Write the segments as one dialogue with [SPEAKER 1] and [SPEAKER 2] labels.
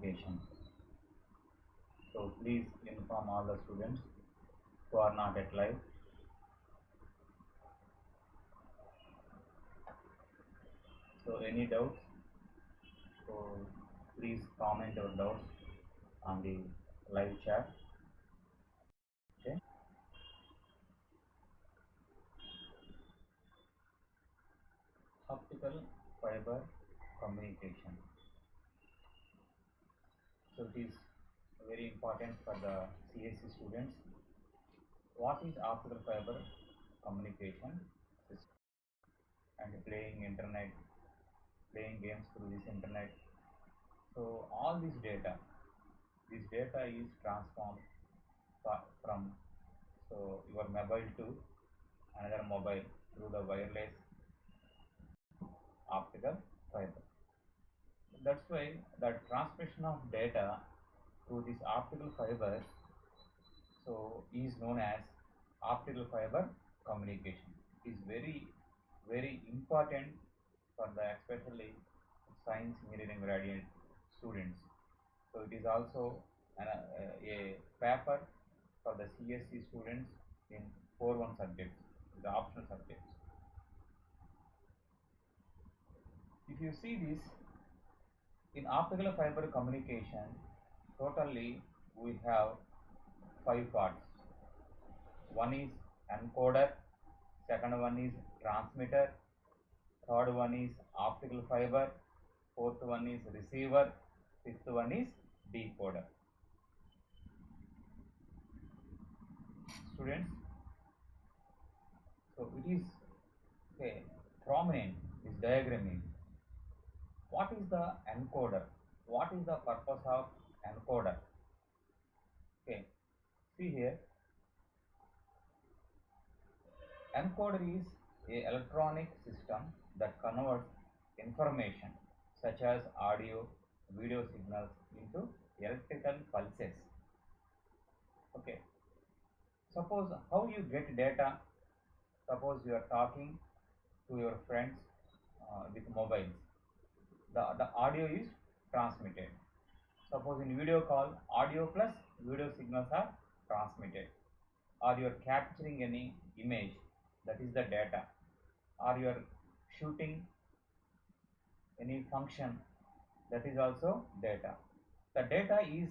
[SPEAKER 1] communication. So please inform all the students who are not at live. So any doubts? So please comment your doubts on the live chat. Okay. Optical fiber communication. So it is very important for the CSC students. What is optical fiber communication system? And playing internet, playing games through this internet. So all this data is transformed from your mobile to another mobile through the wireless optical fiber. That's why the transmission of data through this optical fiber is known as optical fiber communication. It is very important for the especially science, engineering graduate students. So it is also a paper for the CSC students in 4-1 subjects, the optional subjects. If you see this, in optical fiber communication, totally we have 5 parts. One is encoder, second one is transmitter, third one is optical fiber, fourth one is receiver, fifth one is decoder. Students, so it is prominent, this diagram is. What is the encoder? What is the purpose of encoder? Okay, see here. Encoder is an electronic system that converts information such as audio, video signals into electrical pulses. Okay. Suppose how you get data. Suppose you are talking to your friends with mobiles. The audio is transmitted. Suppose in video call, audio plus video signals are transmitted. Or you are capturing any image, that is the data. Or you are shooting any function, that is also data. The data is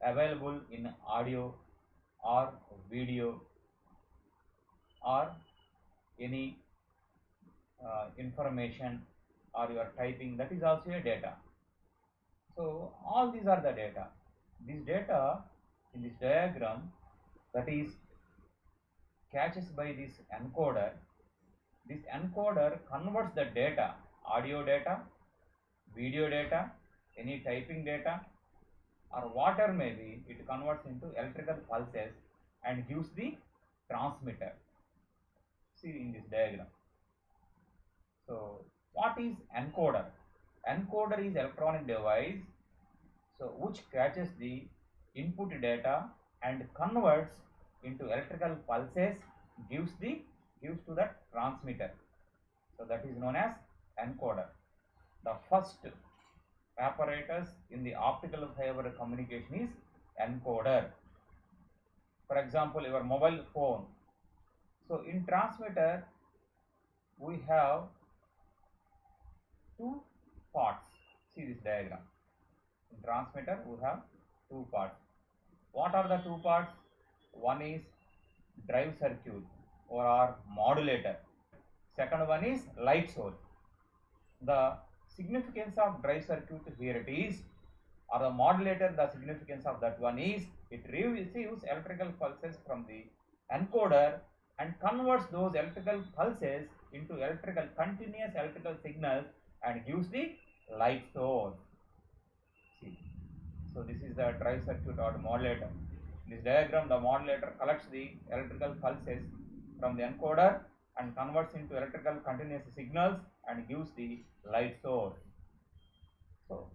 [SPEAKER 1] available in audio or video or any information, or you are typing, that is also a data. So all these are the data. This data in this diagram, that is catches by this encoder. This encoder converts the data, audio data, video data, any typing data, or whatever may be, it converts into electrical pulses and gives the transmitter. See in this diagram. So what is encoder? Encoder is electronic device which catches the input data and converts into electrical pulses, gives to the transmitter. So that is known as encoder. The first apparatus in the optical fiber communication is encoder. For example, your mobile phone. So in transmitter we have 2 parts. See this diagram. In transmitter we have 2 parts. What are the 2 parts? One is drive circuit or modulator. Second one is light source. The significance of drive circuit here it is, or the modulator, the significance of that one is it receives electrical pulses from the encoder and converts those electrical pulses into continuous electrical signals and gives the light source. See, so this is the drive circuit or modulator. In this diagram, the modulator collects the electrical pulses from the encoder and converts into electrical continuous signals and gives the light source. So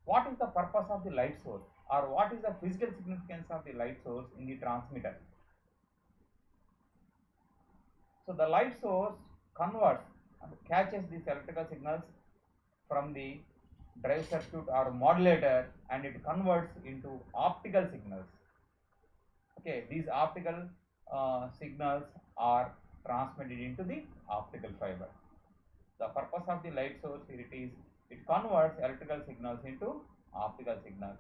[SPEAKER 1] what is the purpose of the light source, or what is the physical significance of the light source in the transmitter? So the light source converts and catches these electrical signals from the drive circuit or modulator, and it converts into optical signals. Okay, these optical signals are transmitted into the optical fiber. The purpose of the light source here it converts electrical signals into optical signals.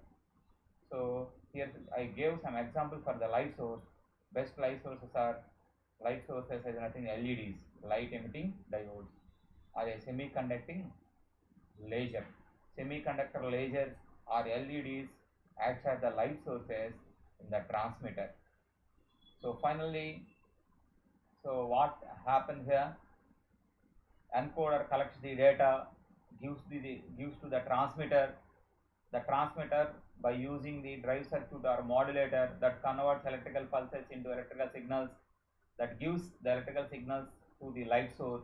[SPEAKER 1] So here I gave some examples for the light source. Best light sources are light sources as nothing LEDs, light emitting diodes, or a semiconducting laser. Semiconductor lasers or LEDs act as the light sources in the transmitter. So finally, so what happens here? Encoder collects the data, gives to the transmitter. The transmitter, by using the drive circuit or modulator, that converts electrical pulses into electrical signals, that gives the electrical signals to the light source.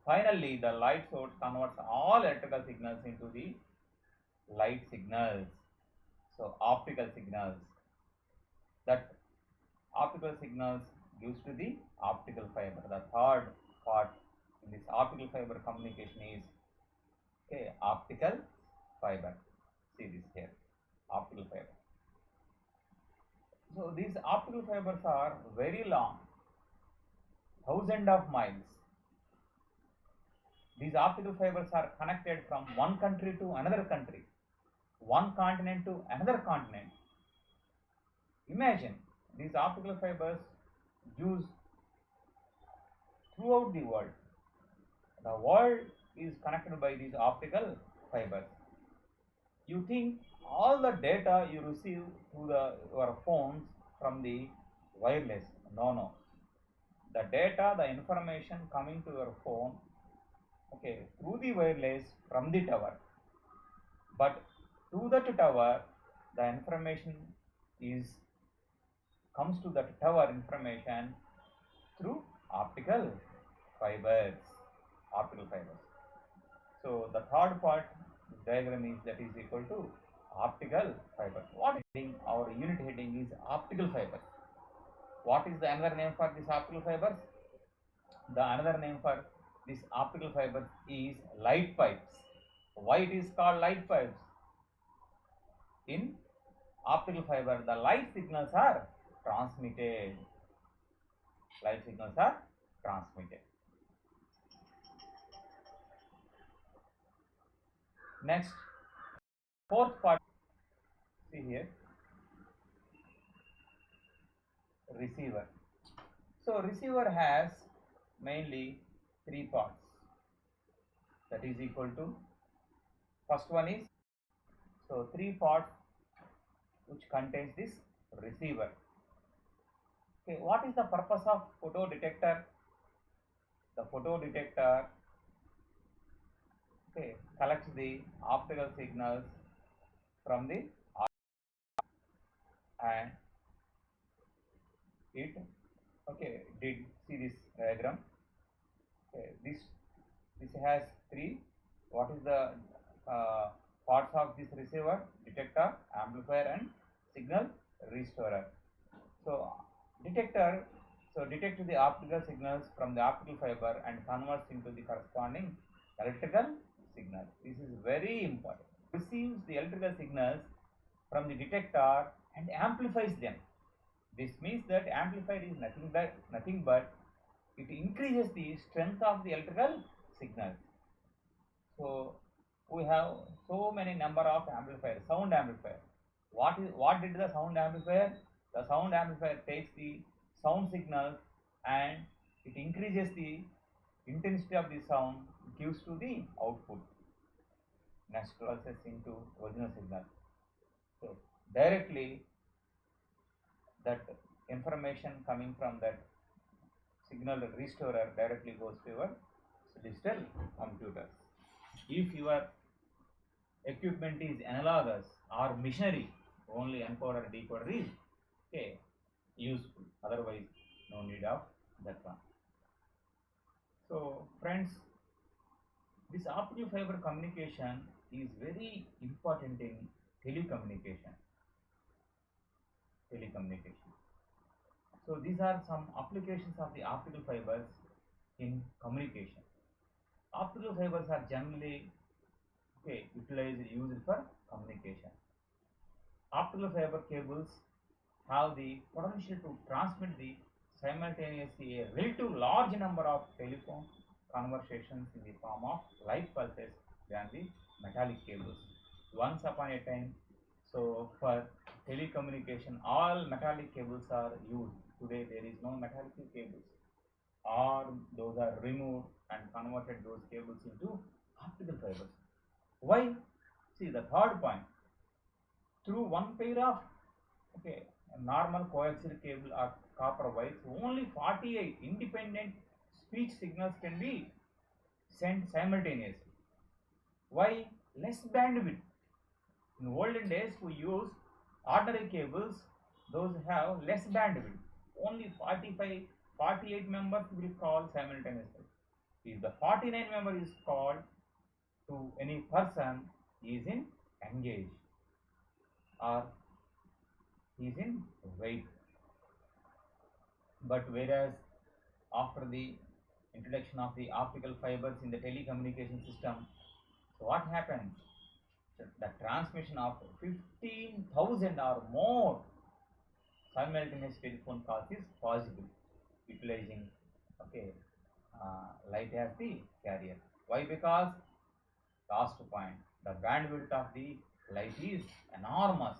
[SPEAKER 1] Finally, the light source converts all electrical signals into the light signals, so optical signals. That optical signals gives to the optical fiber. The third part in this optical fiber communication is, okay, optical fiber. See this here, optical fiber. So these optical fibers are very long, thousands of miles. These optical fibers are connected from one country to another country, one continent to another continent. Imagine these optical fibers used throughout the world. The world is connected by these optical fibers. You think all the data you receive through your phones from the wireless. No. The data, the information coming to your phone, okay, through the wireless from the tower. But to that tower, the information comes to that tower information through optical fibers. Optical fibers. So the third part diagram is that is equal to optical fibers. What is our unit heading is optical fibers. What is the another name for this optical fibers? The another name for this optical fibers is light pipes. Why it is called light pipes? In optical fiber, the light signals are transmitted. Light signals are transmitted. Next, fourth part, see here, receiver. So receiver has mainly three parts. That is equal to, first one is, so three parts which contains this receiver. Okay, what is the purpose of photo detector? The photo detector, okay, collects the optical signals from the and it, okay, did see this diagram. Okay, this has three. What is the parts of this receiver? Detector, amplifier, and signal restorer. So detector, so detects the optical signals from the optical fiber and converts into the corresponding electrical signal. This is very important. Receives the electrical signals from the detector and amplifies them. This means that amplifier is nothing but it increases the strength of the electrical signals. So we have so many number of amplifiers. Sound amplifier. What did the sound amplifier? The sound amplifier takes the sound signals and it increases the intensity of the sound, gives to the output. Next process into original signal. So directly that information coming from that signal restorer directly goes to your digital computers. If your equipment is analogous or machinery, only encoder decoder is, okay, useful. Otherwise, no need of that one. So friends, this optical fiber communication is very important in telecommunication. So these are some applications of the optical fibers in communication. Optical fibers are generally used for communication. Optical fiber cables have the potential to transmit the simultaneously a relative large number of telephone conversations in the form of light pulses than the metallic cables. Once upon a time, so for telecommunication, all metallic cables are used. Today there is no metallic cables. All those are removed and converted those cables into optical fibers. Why? See the third point. Through one pair of normal coaxial cable or copper wires, only 48 independent speech signals can be sent simultaneously. Why? Less bandwidth. In olden days, we use ordinary cables; those have less bandwidth. Only 48 members will call simultaneously. If the 49 member is called to any person, he is in engage or he is in wait. But whereas after the introduction of the optical fibers in the telecommunication system, so what happens? The transmission of 15,000 or more simultaneous telephone calls is possible utilizing light as the carrier. Why? Because last point, the bandwidth of the light is enormous.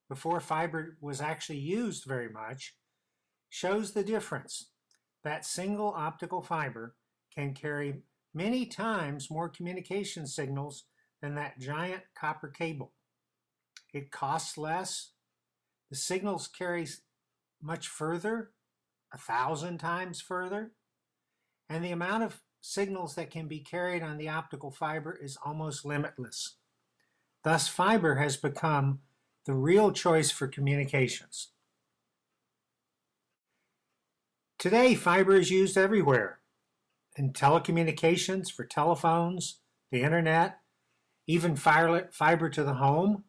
[SPEAKER 2] Before fiber was actually used very much, shows the difference. That single optical fiber can carry many times more communication signals than that giant copper cable. It costs less. The signals carry much further, 1,000 times further, and the amount of signals that can be carried on the optical fiber is almost limitless. Thus, fiber has become the real choice for communications. Today, fiber is used everywhere, in telecommunications, for telephones, the internet, even fiber to the home,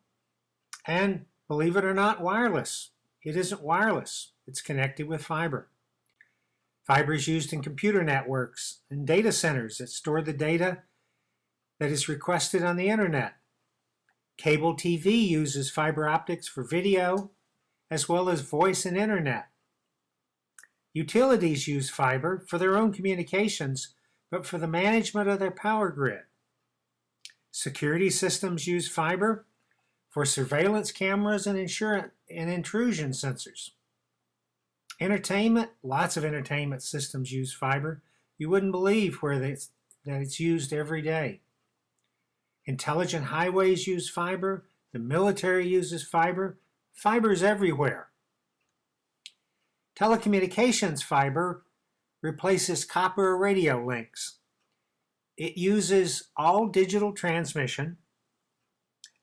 [SPEAKER 2] and believe it or not, wireless. It isn't wireless, it's connected with fiber. Fiber is used in computer networks and data centers that store the data that is requested on the internet. Cable TV uses fiber optics for video, as well as voice and internet. Utilities use fiber for their own communications, but for the management of their power grid. Security systems use fiber for surveillance cameras and intrusion sensors. Entertainment, lots of entertainment systems use fiber. You wouldn't believe that it's used every day. Intelligent highways use fiber. The military uses fiber. Fiber is everywhere. Telecommunications fiber replaces copper radio links. It uses all digital transmission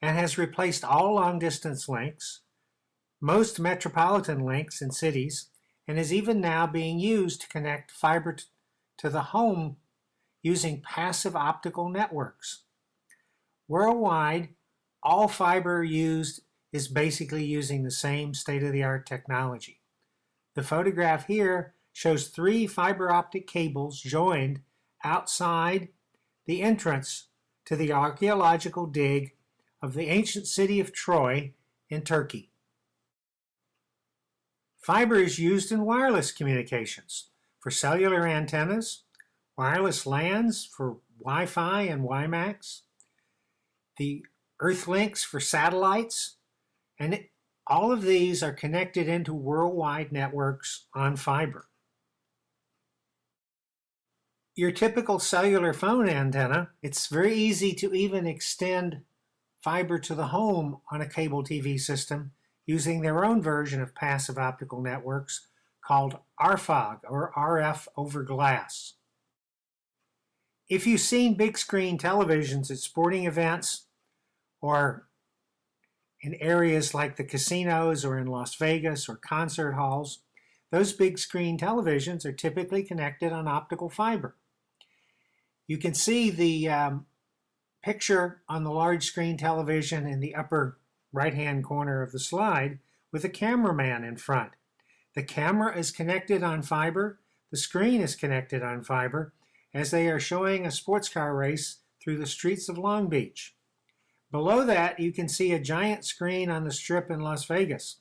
[SPEAKER 2] and has replaced all long-distance links, most metropolitan links in cities, and is even now being used to connect fiber to the home using passive optical networks. Worldwide, all fiber used is basically using the same state-of-the-art technology. The photograph here shows 3 fiber optic cables joined outside the entrance to the archaeological dig of the ancient city of Troy in Turkey. Fiber is used in wireless communications for cellular antennas, wireless LANs for Wi-Fi and WiMAX, the earth links for satellites, and all of these are connected into worldwide networks on fiber. Your typical cellular phone antenna, it's very easy to even extend fiber to the home on a cable TV system using their own version of passive optical networks called RFOG, or RF over glass. If you've seen big screen televisions at sporting events or in areas like the casinos or in Las Vegas or concert halls, those big screen televisions are typically connected on optical fiber. You can see the picture on the large screen television in the upper right-hand corner of the slide with a cameraman in front. The camera is connected on fiber, the screen is connected on fiber, as they are showing a sports car race through the streets of Long Beach. Below that, you can see a giant screen on the Strip in Las Vegas,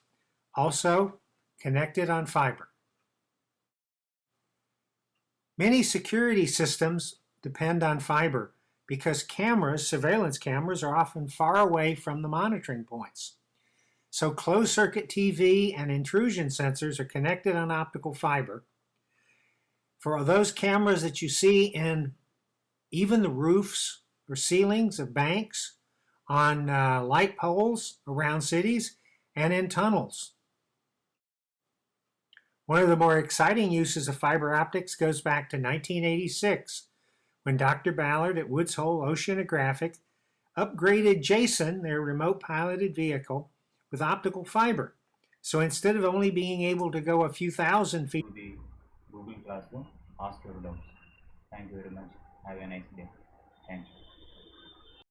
[SPEAKER 2] also connected on fiber. Many security systems depend on fiber because cameras, surveillance cameras, are often far away from the monitoring points. So closed-circuit TV and intrusion sensors are connected on optical fiber. For those cameras that you see in even the roofs or ceilings of banks, on light poles around cities, and in tunnels. One of the more exciting uses of fiber optics goes back to 1986, when Dr. Ballard at Woods Hole Oceanographic upgraded Jason, their remote piloted vehicle, with optical fiber. So instead of only being able to go a few thousand feet
[SPEAKER 1] To the Google Classroom, ask your doubts. Thank you very much. Have a nice day. Thank you.